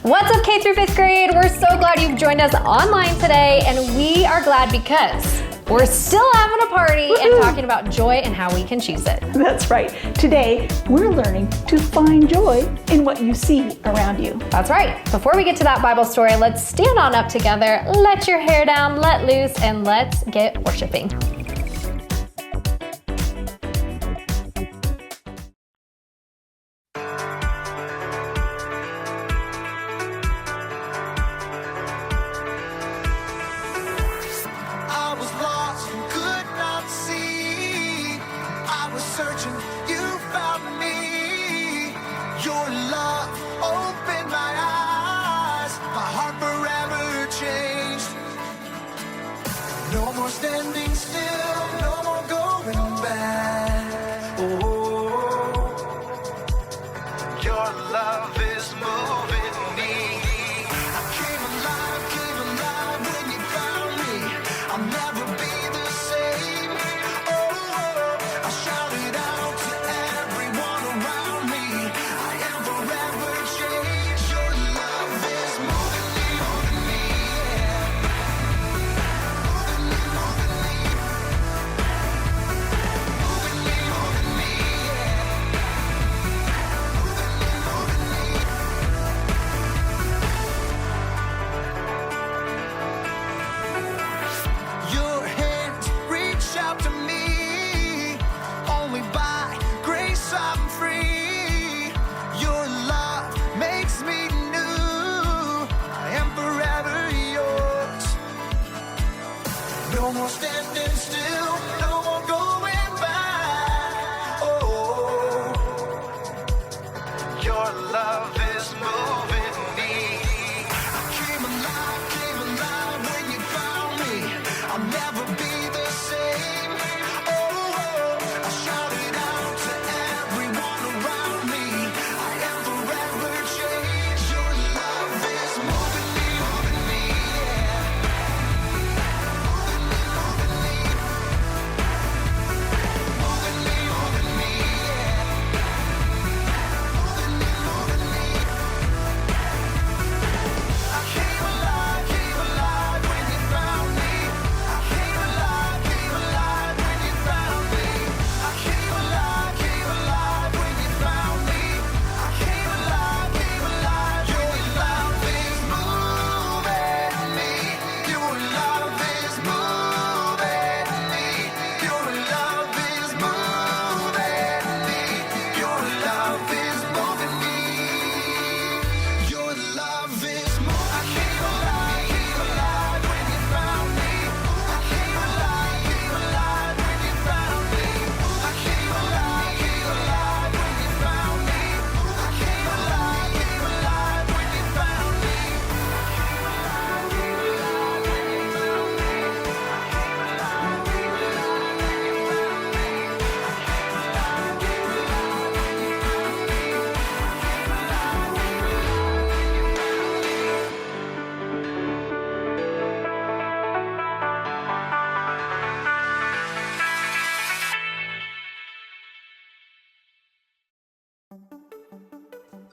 What's up, K through 5th grade? We're so glad you've joined us online today, and we are glad because we're still having a party and talking about joy and how we can choose it. That's right. Today, we're learning to find joy in what you see around you. That's right. Before we get to that Bible story, let's stand on up together, let your hair down, let loose, and let's get worshiping.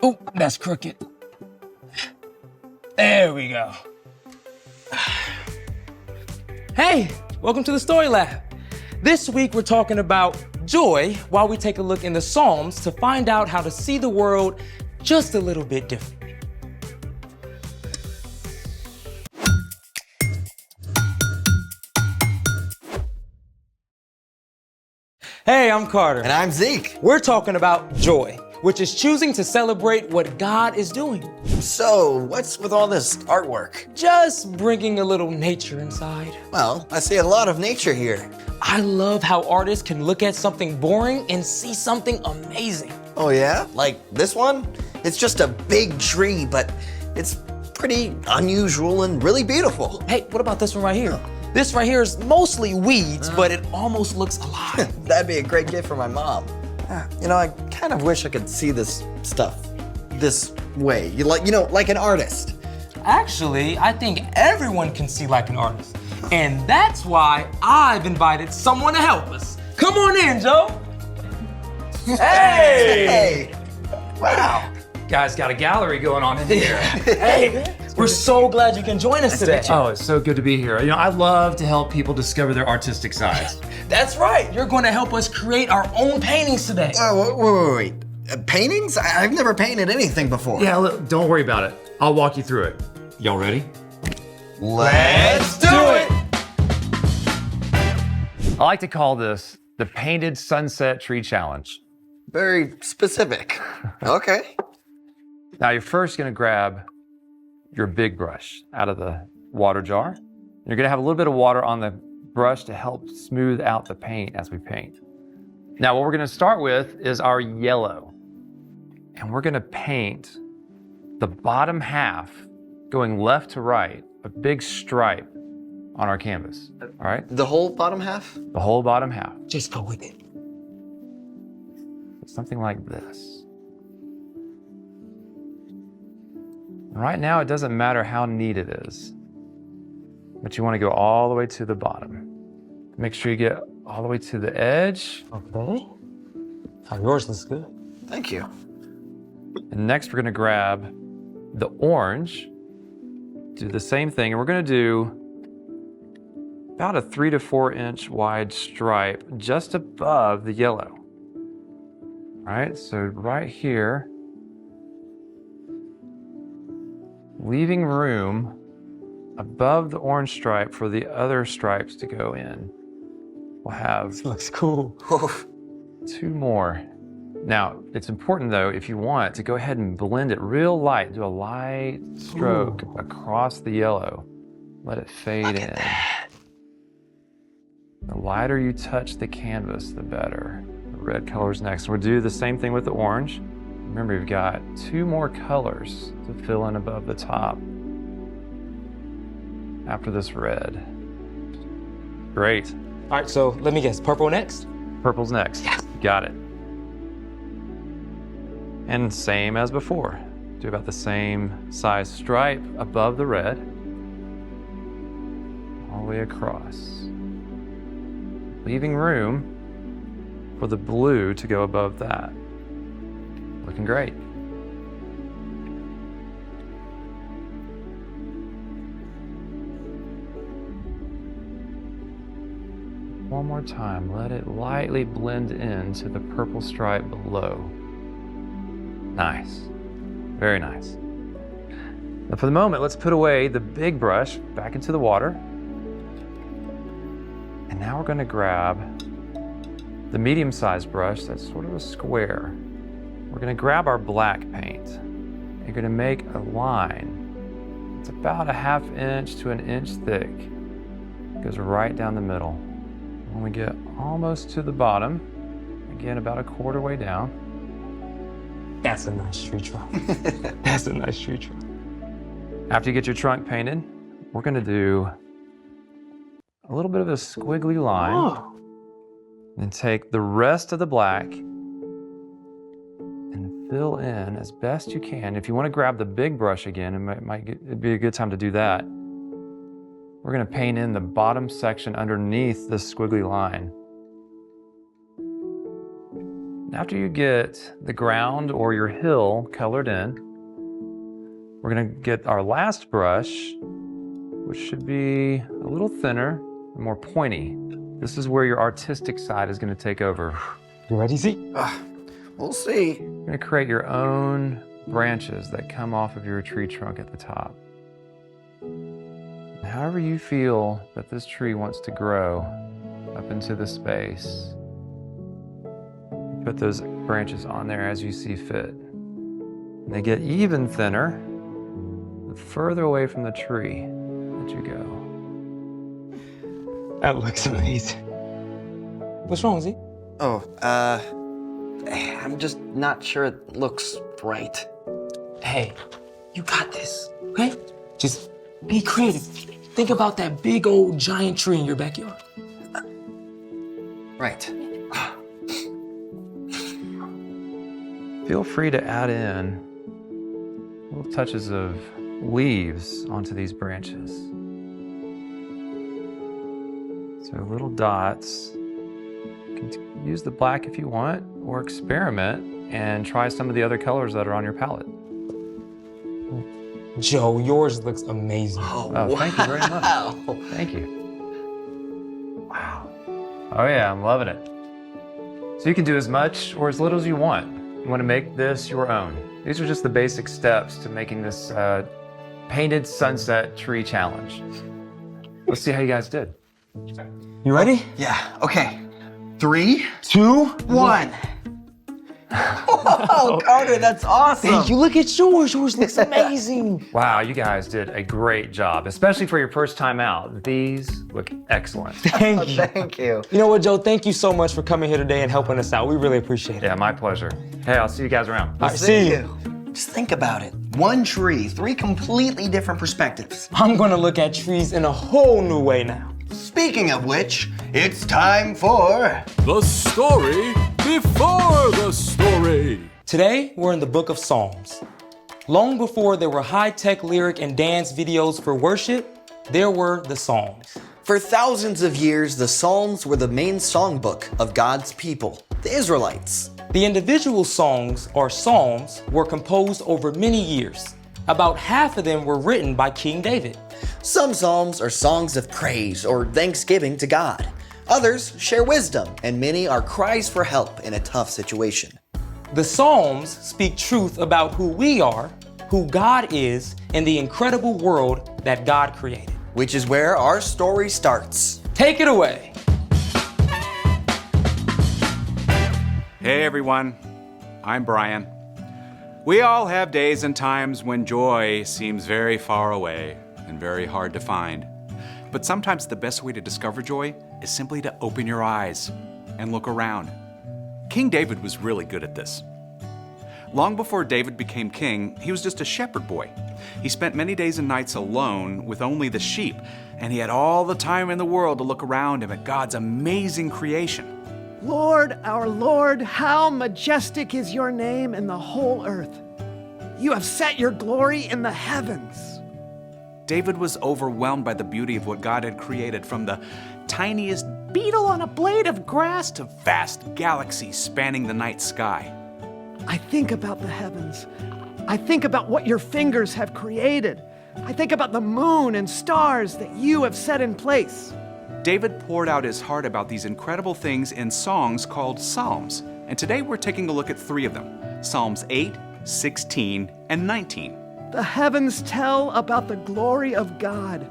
Oh, that's crooked. There we go. Hey, welcome to the Story Lab. This week we're talking about joy while we take a look in the Psalms to find out how to see the world just a little bit different. Hey, I'm Carter. And I'm Zeke. We're talking about joy, which is choosing to celebrate what God is doing. So, what's with all this artwork? Just bringing a little nature inside. Well, I see a lot of nature here. I love how artists can look at something boring and see something amazing. Oh yeah? Like this one? It's just a big tree, but it's pretty unusual and really beautiful. Hey, what about this one right here? This right here is mostly weeds, but it almost looks alive. That'd be a great gift for my mom. You know, I kind of wish I could see this stuff this way. Like an artist. Actually, I think everyone can see like an artist. And that's why I've invited someone to help us. Come on in, Joe. Hey! Wow. Guys got a gallery going on in here. Hey, we're so glad you can join us today. Oh, it's so good to be here. You know, I love to help people discover their artistic sides. That's right. You're going to help us create our own paintings today. Oh, wait. Paintings? I've never painted anything before. Yeah, look, don't worry about it. I'll walk you through it. Y'all ready? Let's do it! I like to call this the Painted Sunset Tree Challenge. Very specific. Okay. Now you're first gonna grab your big brush out of the water jar. You're gonna have a little bit of water on the brush to help smooth out the paint as we paint. Now what we're gonna start with is our yellow. And we're gonna paint the bottom half going left to right, a big stripe on our canvas, all right? The whole bottom half? The whole bottom half. Just go with it. Something like this. Right now, it doesn't matter how neat it is, but you want to go all the way to the bottom. Make sure you get all the way to the edge. Okay. Oh, yours looks good. Thank you. And next, we're going to grab the orange, do the same thing, and we're going to do about a 3 to 4 inch wide stripe just above the yellow. All right, so right here, leaving room above the orange stripe for the other stripes to go in. We'll have Looks cool. 2 more. Now, it's important though, if you want, to go ahead and blend it real light. Do a light stroke across the yellow. Let it fade in. The lighter you touch the canvas, the better. The red color's next. We'll do the same thing with the orange. Remember, you've got 2 more colors to fill in above the top after this red. Great. All right, so let me guess. Purple next? Purple's next. Yes. Got it. And same as before. Do about the same size stripe above the red, all the way across. Leaving room for the blue to go above that. Looking great. One more time, let it lightly blend into the purple stripe below. Nice, very nice. Now for the moment, let's put away the big brush back into the water. And now we're gonna grab the medium-sized brush that's sort of a square. We're gonna grab our black paint. You're gonna make a line. It's about a 1/2 inch to 1 inch thick. It goes right down the middle. When we get almost to the bottom, again, about a 1/4 way down. That's a nice tree trunk. That's a nice tree trunk. After you get your trunk painted, we're gonna do a little bit of a squiggly line. Oh. And take the rest of the black and fill in as best you can. If you want to grab the big brush again, it'd be a good time to do that. We're going to paint in the bottom section underneath this squiggly line. After you get the ground or your hill colored in, we're going to get our last brush, which should be a little thinner and more pointy. This is where your artistic side is going to take over. You ready, Z? We'll see. You're going to create your own branches that come off of your tree trunk at the top. However you feel that this tree wants to grow up into the space, put those branches on there as you see fit. And they get even thinner the further away from the tree that you go. That looks amazing. What's wrong, Z? Oh, I'm just not sure it looks right. Hey, you got this, okay? Just be creative. Think about that big old giant tree in your backyard. Right. Feel free to add in little touches of leaves onto these branches. So little dots. You can use the black if you want, or experiment and try some of the other colors that are on your palette. Joe, yours looks amazing. Oh, thank you very much. Wow. Thank you. Wow. Oh yeah, I'm loving it. So you can do as much or as little as you want. You want to make this your own. These are just the basic steps to making this painted sunset tree challenge. Let's see how you guys did. You ready? Yeah, okay. 3, 2, 1. Oh, Carter, that's awesome. Thank you. Look at yours. Yours looks amazing. Wow, you guys did a great job, especially for your first time out. These look excellent. Thank you. Thank you. You know what, Joe? Thank you so much for coming here today and helping us out. We really appreciate it. Yeah, my pleasure. Hey, I'll see you guys around. All right, see you. Just think about it. One tree, 3 completely different perspectives. I'm gonna look at trees in a whole new way now. Speaking of which, it's time for... The story before the story. Today, we're in the book of Psalms. Long before there were high-tech lyric and dance videos for worship, there were the Psalms. For thousands of years, the Psalms were the main songbook of God's people, the Israelites. The individual songs, or psalms, were composed over many years. About half of them were written by King David. Some psalms are songs of praise or thanksgiving to God. Others share wisdom, and many are cries for help in a tough situation. The Psalms speak truth about who we are, who God is, and the incredible world that God created. Which is where our story starts. Take it away. Hey everyone, I'm Brian. We all have days and times when joy seems very far away and very hard to find. But sometimes the best way to discover joy is simply to open your eyes and look around. King David was really good at this. Long before David became king, he was just a shepherd boy. He spent many days and nights alone with only the sheep, and he had all the time in the world to look around him at God's amazing creation. Lord, our Lord, how majestic is your name in the whole earth. You have set your glory in the heavens. David was overwhelmed by the beauty of what God had created, from the tiniest beetle on a blade of grass to vast galaxies spanning the night sky. I think about the heavens. I think about what your fingers have created. I think about the moon and stars that you have set in place. David poured out his heart about these incredible things in songs called Psalms, and today we're taking a look at 3 of them, Psalms 8, 16, and 19. The heavens tell about the glory of God.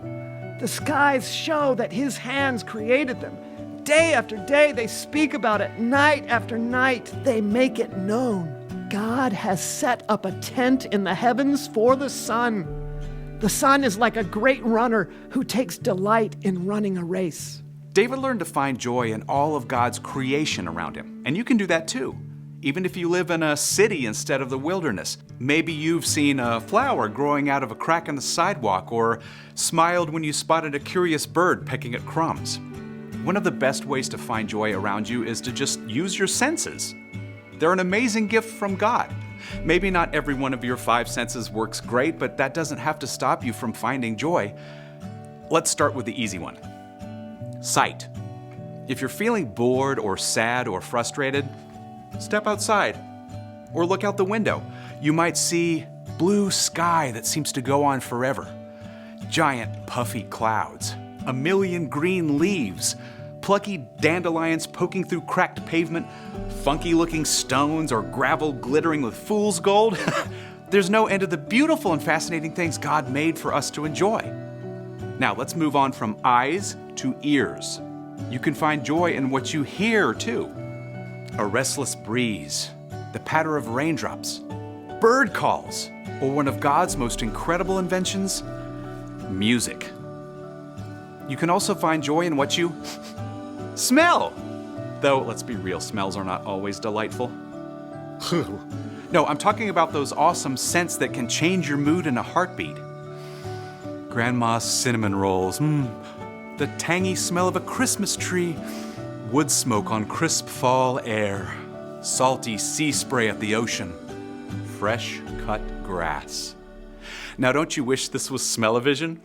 The skies show that his hands created them. Day after day they speak about it. Night after night they make it known. God has set up a tent in the heavens for the sun. The sun is like a great runner who takes delight in running a race. David learned to find joy in all of God's creation around him, and you can do that too. Even if you live in a city instead of the wilderness. Maybe you've seen a flower growing out of a crack in the sidewalk, or smiled when you spotted a curious bird pecking at crumbs. One of the best ways to find joy around you is to just use your senses. They're an amazing gift from God. Maybe not every one of your 5 senses works great, but that doesn't have to stop you from finding joy. Let's start with the easy one. Sight. If you're feeling bored or sad or frustrated, step outside or look out the window. You might see blue sky that seems to go on forever, giant puffy clouds, a million green leaves, plucky dandelions poking through cracked pavement, funky-looking stones or gravel glittering with fool's gold. There's no end to the beautiful and fascinating things God made for us to enjoy. Now let's move on from eyes to ears. You can find joy in what you hear too. A restless breeze, the patter of raindrops, bird calls, or one of God's most incredible inventions, music. You can also find joy in what you smell. Though, let's be real, smells are not always delightful. No, I'm talking about those awesome scents that can change your mood in a heartbeat. Grandma's cinnamon rolls, the tangy smell of a Christmas tree, wood smoke on crisp fall air, salty sea spray at the ocean, fresh cut grass. Now, don't you wish this was smell-o-vision?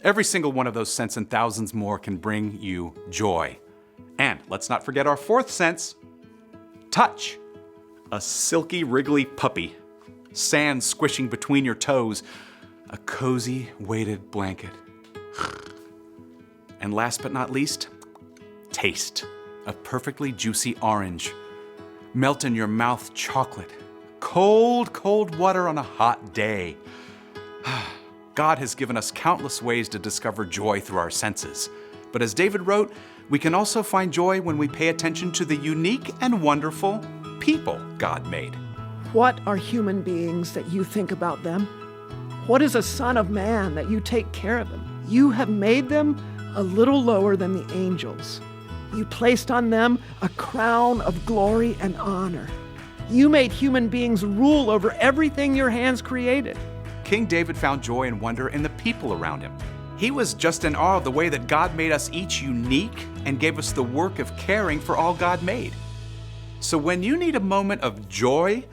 Every single one of those scents and thousands more can bring you joy. And let's not forget our 4th sense, touch. A silky, wriggly puppy, sand squishing between your toes, a cozy weighted blanket. And last but not least, taste. A perfectly juicy orange. Melt in your mouth chocolate. Cold, cold water on a hot day. God has given us countless ways to discover joy through our senses. But as David wrote, we can also find joy when we pay attention to the unique and wonderful people God made. What are human beings that you think about them? What is a son of man that you take care of them? You have made them a little lower than the angels. You placed on them a crown of glory and honor. You made human beings rule over everything your hands created. King David found joy and wonder in the people around him. He was just in awe of the way that God made us each unique and gave us the work of caring for all God made. So when you need a moment of joy,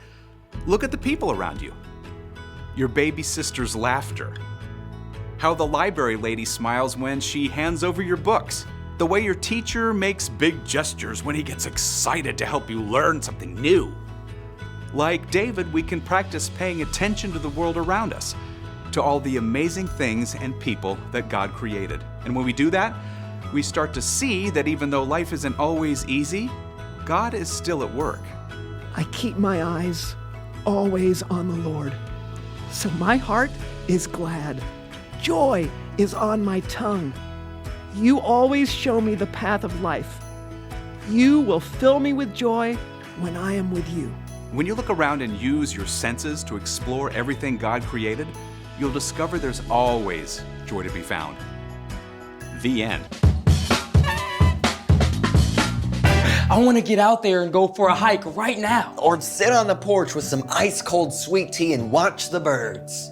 look at the people around you. Your baby sister's laughter. How the library lady smiles when she hands over your books. The way your teacher makes big gestures when he gets excited to help you learn something new. Like David, we can practice paying attention to the world around us, to all the amazing things and people that God created. And when we do that, we start to see that even though life isn't always easy, God is still at work. I keep my eyes always on the Lord. So my heart is glad. Joy is on my tongue. You always show me the path of life. You will fill me with joy when I am with you. When you look around and use your senses to explore everything God created, you'll discover there's always joy to be found. The end. I want to get out there and go for a hike right now. Or sit on the porch with some ice-cold sweet tea and watch the birds.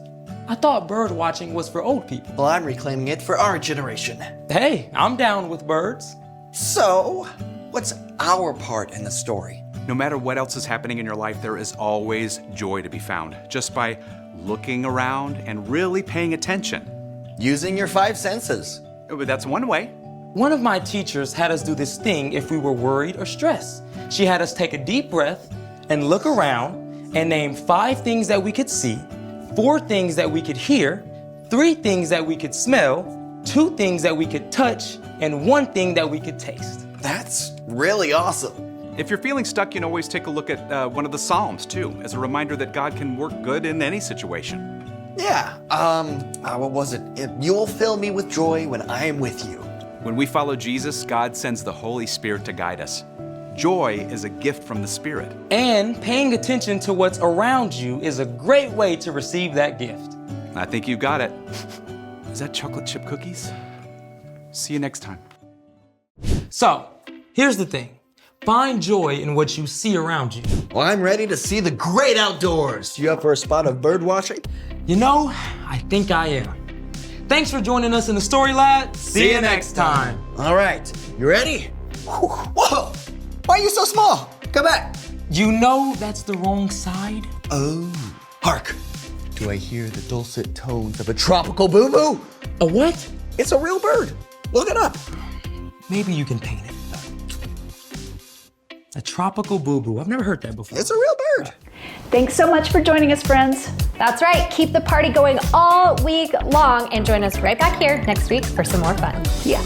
I thought bird watching was for old people. Well, I'm reclaiming it for our generation. Hey, I'm down with birds. So, what's our part in the story? No matter what else is happening in your life, there is always joy to be found, just by looking around and really paying attention. Using your 5 senses. That's one way. One of my teachers had us do this thing if we were worried or stressed. She had us take a deep breath and look around and name 5 things that we could see, 4 things that we could hear, 3 things that we could smell, 2 things that we could touch, and 1 thing that we could taste. That's really awesome. If you're feeling stuck, you can always take a look at one of the Psalms, too, as a reminder that God can work good in any situation. Yeah, what was it? You will fill me with joy when I am with you. When we follow Jesus, God sends the Holy Spirit to guide us. Joy is a gift from the Spirit. And paying attention to what's around you is a great way to receive that gift. I think you got it. Is that chocolate chip cookies? See you next time. So, here's the thing. Find joy in what you see around you. Well, I'm ready to see the great outdoors. You up for a spot of bird watching? You know, I think I am. Thanks for joining us in the Story Lab. See you next time. All right, you ready? Whoa! Why are you so small? Come back. You know that's the wrong side. Oh, hark. Do I hear the dulcet tones of a tropical boo-boo? A what? It's a real bird. Look it up. Maybe you can paint it. A tropical boo-boo. I've never heard that before. It's a real bird. Thanks so much for joining us, friends. That's right. Keep the party going all week long and join us right back here next week for some more fun. Yeah.